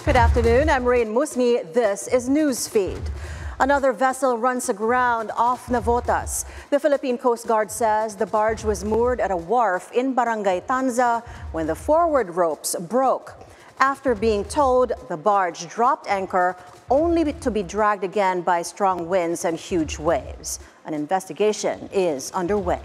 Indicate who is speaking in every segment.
Speaker 1: Good afternoon, I'm Raine Musñgi. This is Newsfeed. Another vessel runs aground off Navotas. The Philippine Coast Guard says the barge was moored at a wharf in Barangay Tanza when the forward ropes broke. After being towed, the barge dropped anchor only to be dragged again by strong winds and huge waves. An investigation is underway.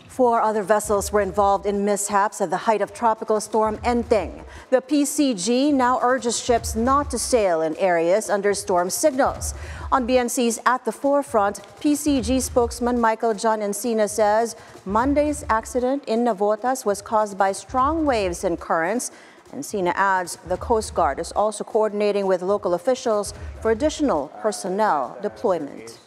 Speaker 1: 4 other vessels were involved in mishaps at the height of Tropical Storm Enteng. The PCG now urges ships not to sail in areas under storm signals. On BNC's At the Forefront, PCG spokesman Michael John Encina says Monday's accident in Navotas was caused by strong waves and currents. Encina adds the Coast Guard is also coordinating with local officials for additional personnel deployment.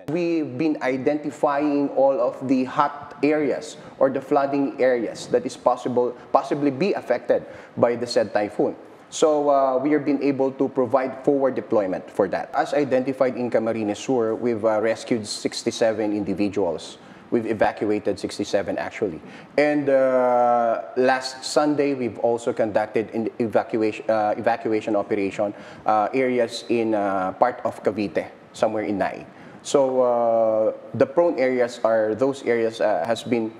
Speaker 2: We've been identifying all of the hot areas or the flooding areas that is possibly be affected by the said typhoon. So we have been able to provide forward deployment for that. As identified in Camarines Sur, we've rescued 67 individuals. We've evacuated 67 actually. And last Sunday, we've also conducted an evacuation operation areas in part of Cavite, somewhere in Nai. So the prone areas are those areas have been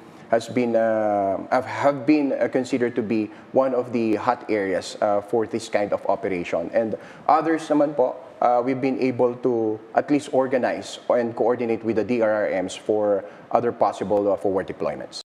Speaker 2: considered to be one of the hot areas for this kind of operation. And others naman po, we've been able to at least organize and coordinate with the DRRMs for other possible forward deployments.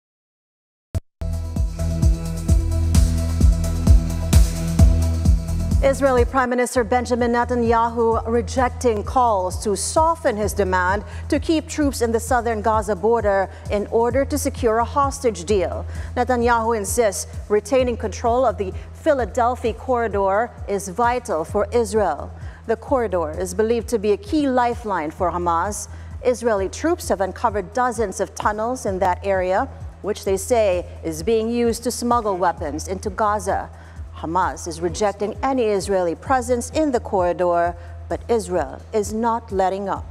Speaker 1: Israeli Prime Minister Benjamin Netanyahu rejecting calls to soften his demand to keep troops in the southern Gaza border in order to secure a hostage deal. Netanyahu insists retaining control of the Philadelphia corridor is vital for Israel. The corridor is believed to be a key lifeline for Hamas. Israeli troops have uncovered dozens of tunnels in that area, which they say is being used to smuggle weapons into Gaza. Hamas is rejecting any Israeli presence in the corridor, but Israel is not letting up.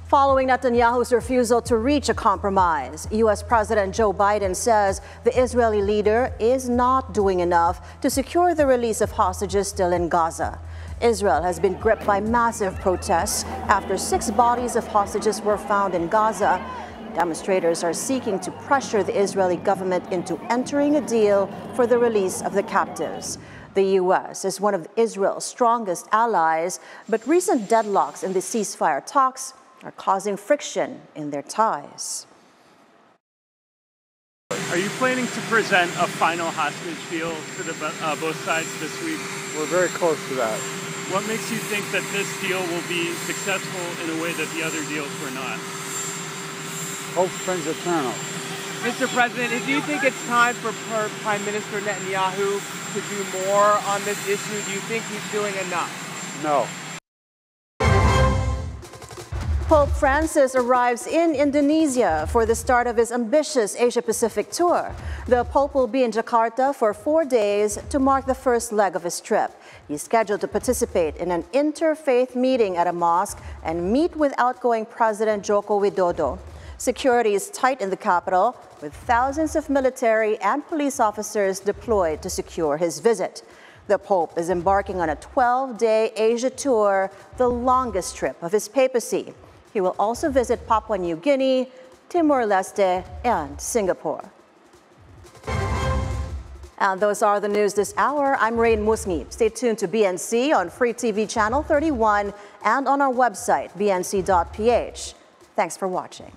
Speaker 1: Following Netanyahu's refusal to reach a compromise, U.S. President Joe Biden says the Israeli leader is not doing enough to secure the release of hostages still in Gaza. Israel has been gripped by massive protests after 6 bodies of hostages were found in Gaza. Demonstrators are seeking to pressure the Israeli government into entering a deal for the release of the captives. The U.S. is one of Israel's strongest allies, but recent deadlocks in the ceasefire talks are causing friction in their ties.
Speaker 3: Are you planning to present a final hostage deal to both sides this week?
Speaker 4: We're very close to that.
Speaker 3: What makes you think that this deal will be successful in a way that the other deals were not?
Speaker 4: Hope springs eternal.
Speaker 5: Mr. President, do you think it's time for Prime Minister Netanyahu to do more on this issue? Do you think he's doing enough?
Speaker 4: No.
Speaker 1: Pope Francis arrives in Indonesia for the start of his ambitious Asia-Pacific tour. The Pope will be in Jakarta for 4 days to mark the first leg of his trip. He's scheduled to participate in an interfaith meeting at a mosque and meet with outgoing President Joko Widodo. Security is tight in the capital, with thousands of military and police officers deployed to secure his visit. The Pope is embarking on a 12-day Asia tour, the longest trip of his papacy. He will also visit Papua New Guinea, Timor-Leste, and Singapore. And those are the news this hour. I'm Raine Musñgi. Stay tuned to BNC on Free TV Channel 31 and on our website, bnc.ph. Thanks for watching.